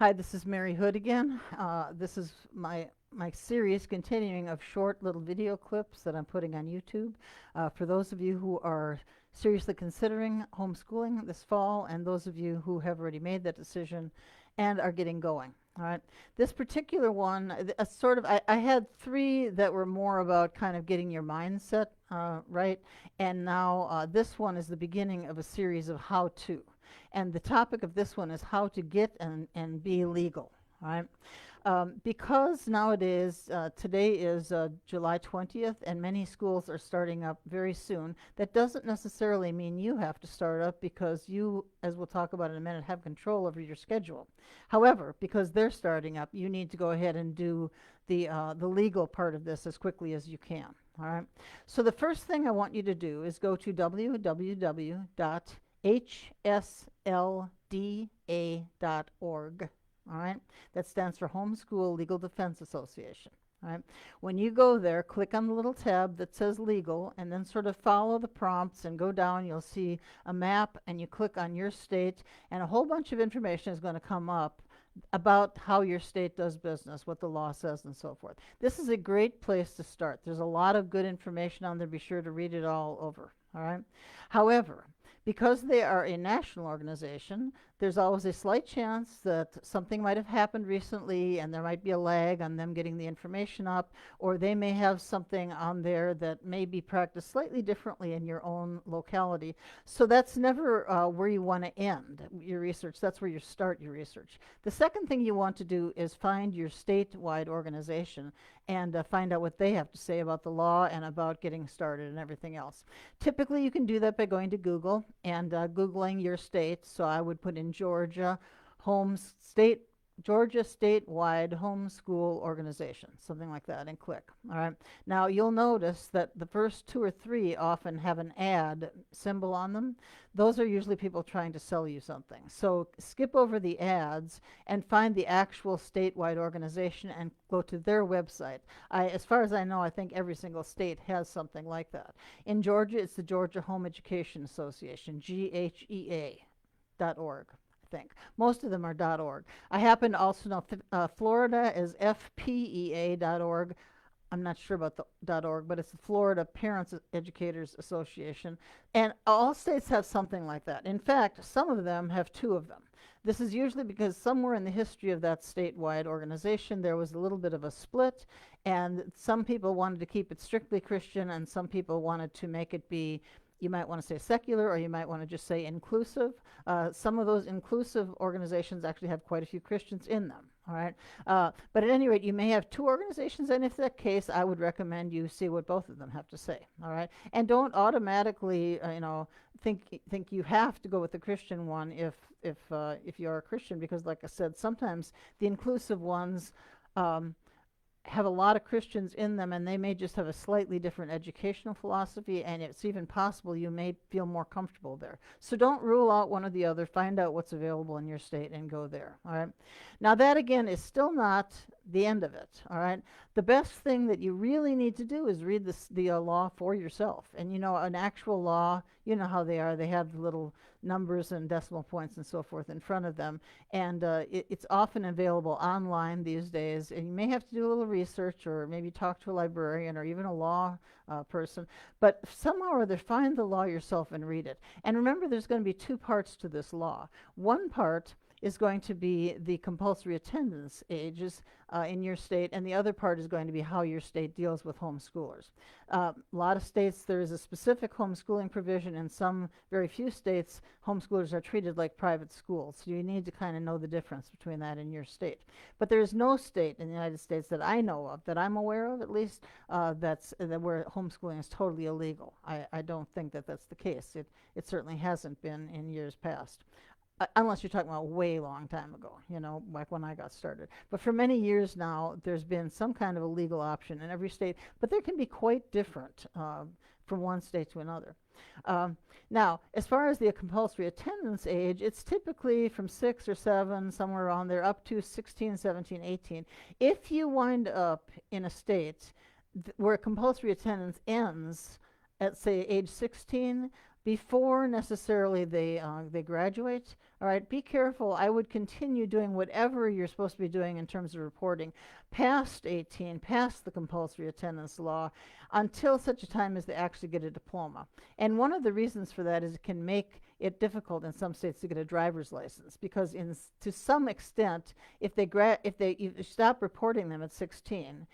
Hi, this is Mary Hood again. This is my series continuing of short little video clips that I'm putting on YouTube. For those of you who are seriously considering homeschooling this fall, and those of you who have already made that decision and are getting going. All right. This particular one, I had three that were more about kind of getting your mindset right, and now this one is the beginning of a series of how to. And the topic of this one is how to get and be legal. All right. Because nowadays, today is July 20th, and many schools are starting up very soon. That doesn't necessarily mean you have to start up because you, as we'll talk about in a minute, have control over your schedule. However, because they're starting up, you need to go ahead and do the legal part of this as quickly as you can. All right. So the first thing I want you to do is go to www.hslda.org. All right, that stands for Homeschool Legal Defense Association. All right, when you go there, click on the little tab that says legal, and then sort of follow the prompts and go down. You'll see a map, and you click on your state, and a whole bunch of information is going to come up about how your state does business, what the law says, and so forth. This is a great place to start. There's a lot of good information on there. Be sure to read it all over. All right. However, because they are a national organization, there's always a slight chance that something might have happened recently and there might be a lag on them getting the information up, or they may have something on there that may be practiced slightly differently in your own locality. So that's never where you want to end your research. That's where you start your research. The second thing you want to do is find your statewide organization and find out what they have to say about the law and about getting started and everything else. Typically, you can do that by going to Google and Googling your state. So I would put in Georgia Georgia statewide homeschool organization, something like that, and click. All right. Now you'll notice that the first two or three often have an ad symbol on them. Those are usually people trying to sell you something. So skip over the ads and find the actual statewide organization and go to their website. As far as I know, I think every single state has something like that. In Georgia, it's the Georgia Home Education Association, GHEA.org. Think. Most of them are .org. I happen to also know Florida is FPEA.org. I'm not sure about the .org, but it's the Florida Parents Educators Association. And all states have something like that. In fact, some of them have two of them. This is usually because somewhere in the history of that statewide organization, there was a little bit of a split, and some people wanted to keep it strictly Christian, and some people wanted to make it be, you might want to say secular, or you might want to just say inclusive. Some of those inclusive organizations actually have quite a few Christians in them. All right, but at any rate, you may have two organizations, and if that's the case, I would recommend you see what both of them have to say. All right, and don't automatically, think you have to go with the Christian one if you're a Christian, because, like I said, sometimes the inclusive ones have a lot of Christians in them, and they may just have a slightly different educational philosophy, and it's even possible you may feel more comfortable there. So don't rule out one or the other. Find out what's available in your state and go there. All right. Now that again is still not the end of it. All right. The best thing that you really need to do is read the law for yourself. And an actual law, you know how they are. They have little numbers and decimal points and so forth in front of them, and it's often available online these days, and you may have to do a little research or maybe talk to a librarian or even a law person, but somehow or other find the law yourself and read it. And remember, there's going to be two parts to this law. One part is going to be the compulsory attendance ages in your state, and the other part is going to be how your state deals with homeschoolers. A lot of states, there is a specific homeschooling provision. In some very few states, homeschoolers are treated like private schools. So you need to kind of know the difference between that in your state. But there is no state in the United States that I know of, that I'm aware of at least, where homeschooling is totally illegal. I don't think that that's the case. It certainly hasn't been in years past. Unless you're talking about way long time ago, like when I got started. But for many years now, there's been some kind of a legal option in every state, but they can be quite different from one state to another. Now, as far as the compulsory attendance age, it's typically from 6 or 7, somewhere around there, up to 16, 17, 18. If you wind up in a state where compulsory attendance ends at, say, age 16, before necessarily they graduate, All right, be careful. I would continue doing whatever you're supposed to be doing in terms of reporting past 18, past the compulsory attendance law, until such a time as they actually get a diploma. And one of the reasons for that is it can make it difficult in some states to get a driver's license because, to some extent, if you stop reporting them at 16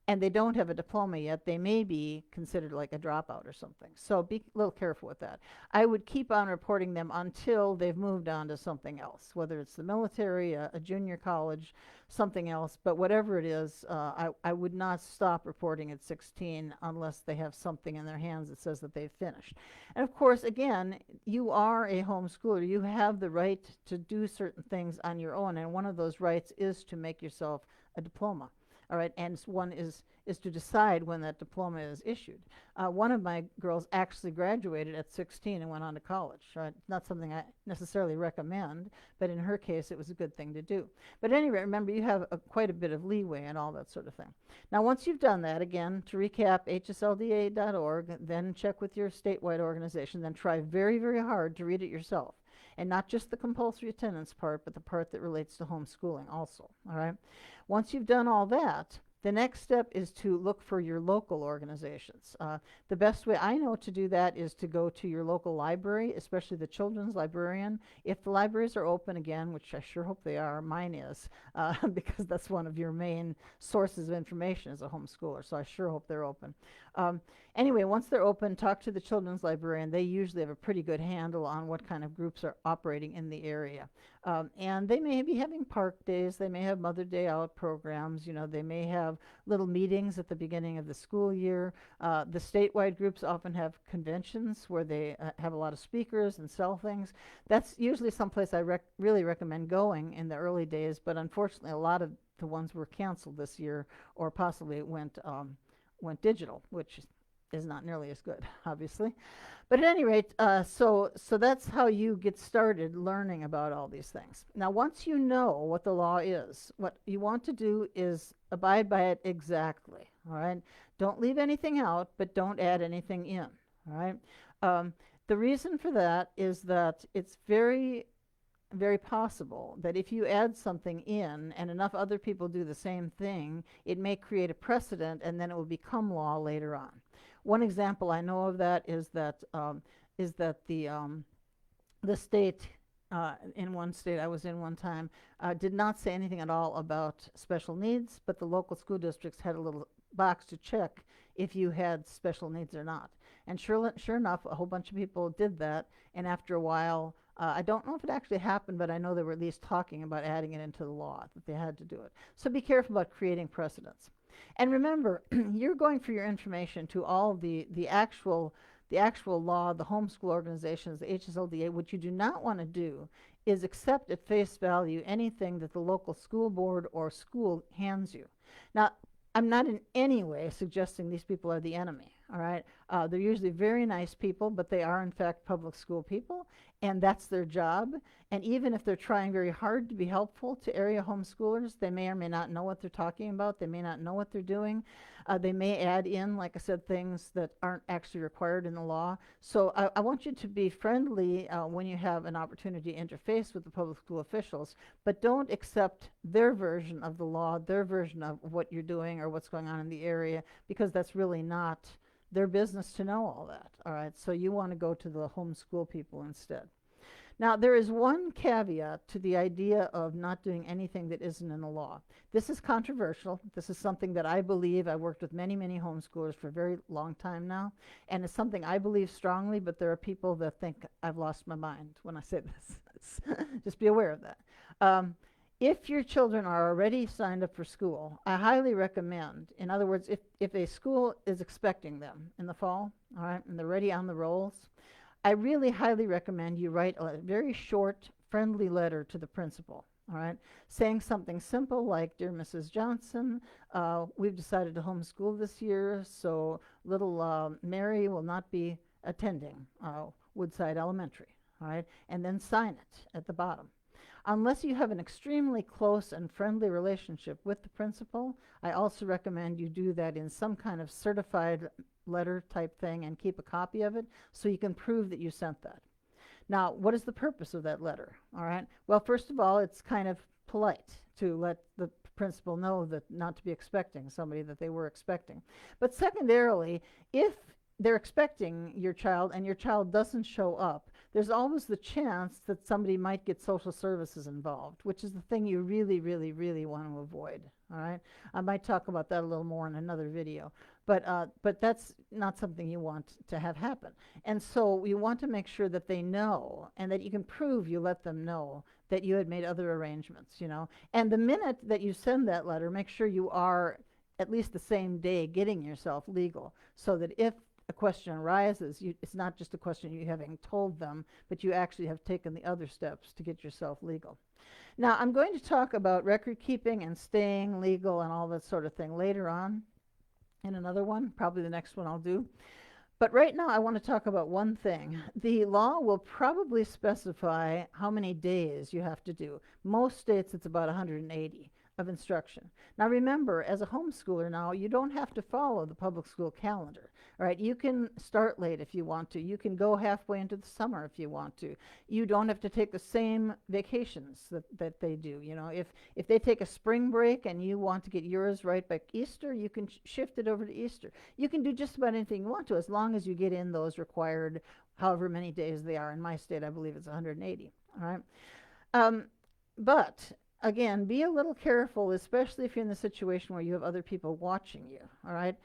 and they don't have a diploma yet, they may be considered like a dropout or something. So be a little careful with that. I would keep on reporting them until they've moved on to something else, whether it's the military, a junior college, something else. But whatever it is, I would not stop reporting at 16 unless they have something in their hands that says that they've finished. And of course, again, you are a homeschooler. You have the right to do certain things on your own, and one of those rights is to make yourself a diploma. All right, and one is to decide when that diploma is issued. One of my girls actually graduated at 16 and went on to college. Right? Not something I necessarily recommend, but in her case, it was a good thing to do. But anyway, remember, you have quite a bit of leeway and all that sort of thing. Now, once you've done that, again, to recap, hslda.org, then check with your statewide organization, then try very, very hard to read it yourself. And not just the compulsory attendance part, but the part that relates to homeschooling also, all right? Once you've done all that, the next step is to look for your local organizations. The best way I know to do that is to go to your local library, especially the children's librarian. If the libraries are open again, which I sure hope they are, mine is, because that's one of your main sources of information as a homeschooler, so I sure hope they're open. Anyway, once they're open, talk to the children's librarian. They usually have a pretty good handle on what kind of groups are operating in the area. And they may be having park days, they may have Mother Day Out programs, they may have little meetings at the beginning of the school year. The statewide groups often have conventions where they have a lot of speakers and sell things. That's usually someplace I really recommend going in the early days, but unfortunately a lot of the ones were canceled this year or possibly went digital, which is not nearly as good, obviously. But at any rate, so that's how you get started learning about all these things. Now, once you know what the law is, what you want to do is abide by it exactly, all right? Don't leave anything out, but don't add anything in, all right? The reason for that is that it's very, very possible that if you add something in and enough other people do the same thing, it may create a precedent and then it will become law later on. One example I know of that is that the state, in one state I was in one time, did not say anything at all about special needs, but the local school districts had a little box to check if you had special needs or not. And sure enough, a whole bunch of people did that, and after a while, I don't know if it actually happened, but I know they were at least talking about adding it into the law, that they had to do it. So be careful about creating precedents. And remember, you're going for your information to all the actual law, the homeschool organizations, the HSLDA. What you do not want to do is accept at face value anything that the local school board or school hands you. Now, I'm not in any way suggesting these people are the enemy, all right? They're usually very nice people, but they are, in fact, public school people, and that's their job. And even if they're trying very hard to be helpful to area homeschoolers, they may or may not know what they're talking about. They may not know what they're doing. They may add in, like I said, things that aren't actually required in the law. So I want you to be friendly when you have an opportunity to interface with the public school officials, but don't accept their version of the law, their version of what you're doing or what's going on in the area, because that's really not their business to know all that, all right? So you want to go to the homeschool people instead. Now, there is one caveat to the idea of not doing anything that isn't in the law. This is controversial. This is something that I believe. I worked with many, many homeschoolers for a very long time now, and it's something I believe strongly, but there are people that think I've lost my mind when I say this. Just be aware of that. If your children are already signed up for school, I highly recommend, in other words, if a school is expecting them in the fall, all right, and they're ready on the rolls, I really highly recommend you write a very short, friendly letter to the principal, all right, saying something simple like, "Dear Mrs. Johnson, we've decided to homeschool this year, so little Mary will not be attending Woodside Elementary," all right, and then sign it at the bottom. Unless you have an extremely close and friendly relationship with the principal, I also recommend you do that in some kind of certified letter type thing and keep a copy of it so you can prove that you sent that. Now, what is the purpose of that letter? All right. Well, first of all, it's kind of polite to let the principal know that not to be expecting somebody that they were expecting. But secondarily, if they're expecting your child and your child doesn't show up, there's always the chance that somebody might get social services involved, which is the thing you really, really, really want to avoid. All right. I might talk about that a little more in another video. But that's not something you want to have happen. And so you want to make sure that they know and that you can prove you let them know that you had made other arrangements, you know. And the minute that you send that letter, make sure you are at least the same day getting yourself legal so that if a question arises, it's not just a question you having told them, but you actually have taken the other steps to get yourself legal. Now, I'm going to talk about record keeping and staying legal and all that sort of thing later on in another one, probably the next one I'll do. But right now I want to talk about one thing. The law will probably specify how many days you have to do. Most states it's about 180 of instruction. Now remember, as a homeschooler now, you don't have to follow the public school calendar. All right, you can start late if you want to. You can go halfway into the summer if you want to. You don't have to take the same vacations that they do. You know, if they take a spring break and you want to get yours right by Easter, you can shift it over to Easter. You can do just about anything you want to as long as you get in those required however many days they are. In my state, I believe it's 180. All right. But again, be a little careful, especially if you're in the situation where you have other people watching you. All right.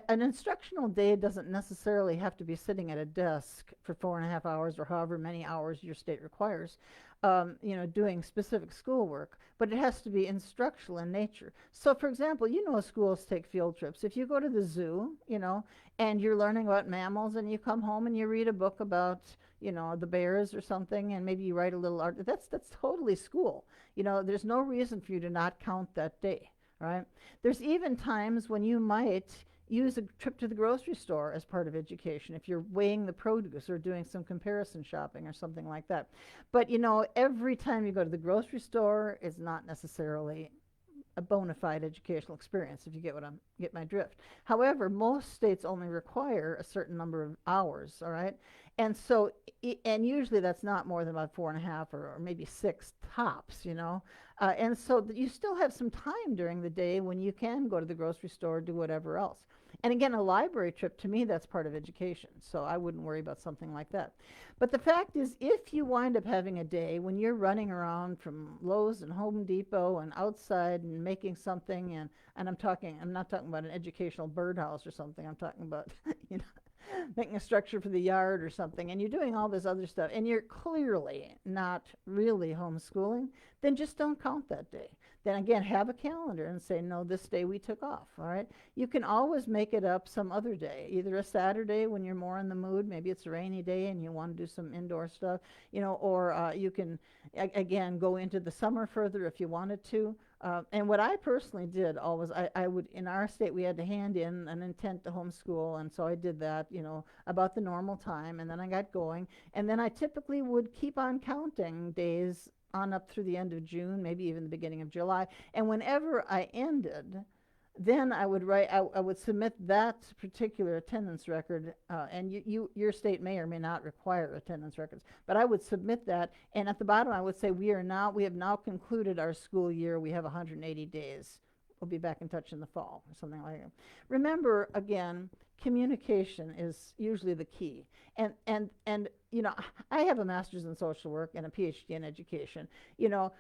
An instructional day doesn't necessarily have to be sitting at a desk for 4.5 hours or however many hours your state requires, you know, doing specific schoolwork, but it has to be instructional in nature. So, for example, you know, schools take field trips. If you go to the zoo, you know, and you're learning about mammals and you come home and you read a book about, you know, the bears or something, and maybe you write a little art, that's totally school. You know, there's no reason for you to not count that day, right? There's even times when you might use a trip to the grocery store as part of education if you're weighing the produce or doing some comparison shopping or something like that. But you know, every time you go to the grocery store is not necessarily a bona fide educational experience, if you get my drift. However, most states only require a certain number of hours, all right? And so, and usually that's not more than about 4.5 or maybe 6 tops, you know? And so you still have some time during the day when you can go to the grocery store, do whatever else. And again, a library trip, to me, that's part of education. So I wouldn't worry about something like that. But the fact is, if you wind up having a day when you're running around from Lowe's and Home Depot and outside and making something, and I'm not talking about an educational birdhouse or something. I'm talking about, you know, making a structure for the yard or something, and you're doing all this other stuff, and you're clearly not really homeschooling, then just don't count that day. Then again, have a calendar and say, no, this day we took off, all right? You can always make it up some other day, either a Saturday when you're more in the mood, maybe it's a rainy day and you want to do some indoor stuff, you know, or you can, again, go into the summer further if you wanted to. And what I personally did always, I would, in our state, we had to hand in an intent to homeschool, and so I did that, you know, about the normal time, and then I got going, and then I typically would keep on counting days on up through the end of June, maybe even the beginning of July, and whenever I ended, then I would write, I would submit that particular attendance record, and your state may or may not require attendance records, but I would submit that, and at the bottom I would say we have now concluded our school year. We have 180 days. We'll be back in touch in the fall or something like that. Remember, again, communication is usually the key. And you know, I have a master's in social work and a PhD in education. You know,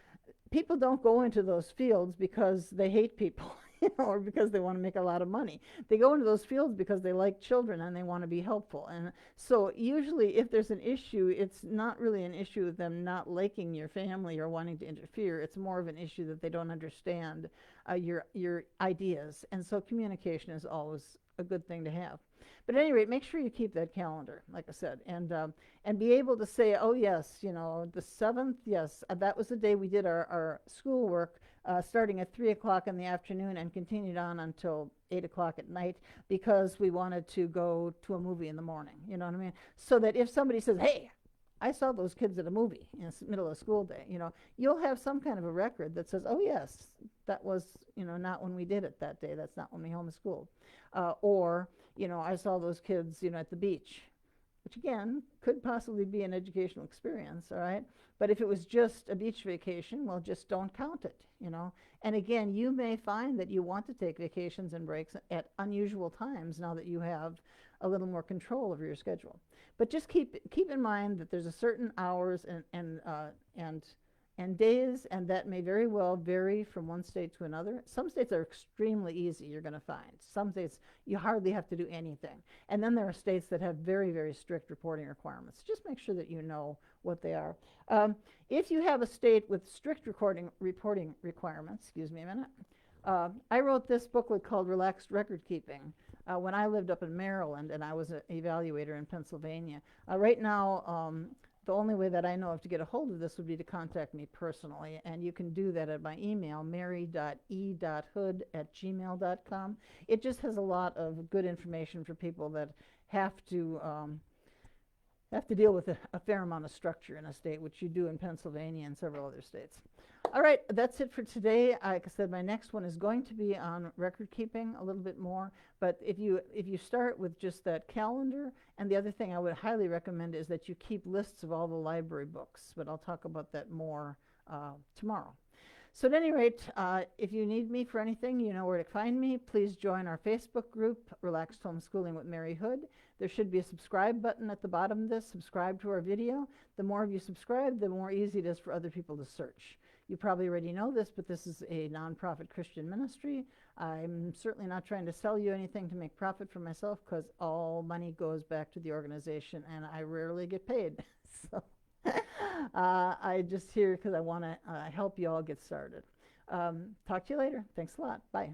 people don't go into those fields because they hate people. You know, or because they want to make a lot of money. They go into those fields because they like children and they want to be helpful. And so usually if there's an issue, it's not really an issue of them not liking your family or wanting to interfere. It's more of an issue that they don't understand your ideas. And so communication is always a good thing to have. But at any rate, make sure you keep that calendar, like I said, and be able to say, oh yes, you know, the 7th, yes, that was the day we did our schoolwork, starting at 3 o'clock in the afternoon and continued on until 8 o'clock at night because we wanted to go to a movie in the morning. You know what I mean? So that if somebody says, hey, I saw those kids at a movie in the middle of school day, you know, you'll have some kind of a record that says, oh yes, that was, you know, not when we did it that day. That's not when we homeschooled. Or, you know, I saw those kids, you know, at the beach which again could possibly be an educational experience, all right? But if it was just a beach vacation, well, just don't count it, you know? And again, you may find that you want to take vacations and breaks at unusual times now that you have a little more control over your schedule. But just keep in mind that there's a certain hours and days, and that may very well vary from one state to another. Some states are extremely easy, you're going to find. Some states, you hardly have to do anything. And then there are states that have very, very strict reporting requirements. Just make sure that you know what they are. If you have a state with strict reporting requirements, excuse me a minute, I wrote this booklet called Relaxed Record Keeping when I lived up in Maryland and I was an evaluator in Pennsylvania. Right now, the only way that I know of to get a hold of this would be to contact me personally, and you can do that at my email, mary.e.hood@gmail.com. It just has a lot of good information for people that have to deal with a fair amount of structure in a state, which you do in Pennsylvania and several other states. All right, that's it for today. Like I said, my next one is going to be on record keeping a little bit more. But if you start with just that calendar, and the other thing I would highly recommend is that you keep lists of all the library books. But I'll talk about that more tomorrow. So at any rate, if you need me for anything, you know where to find me. Please join our Facebook group, Relaxed Homeschooling with Mary Hood. There should be a subscribe button at the bottom of this. Subscribe to our video. The more of you subscribe, the more easy it is for other people to search. You probably already know this, but this is a nonprofit Christian ministry. I'm certainly not trying to sell you anything to make profit for myself, because all money goes back to the organization, and I rarely get paid. So I just here because I want to help you all get started. Talk to you later. Thanks a lot. Bye.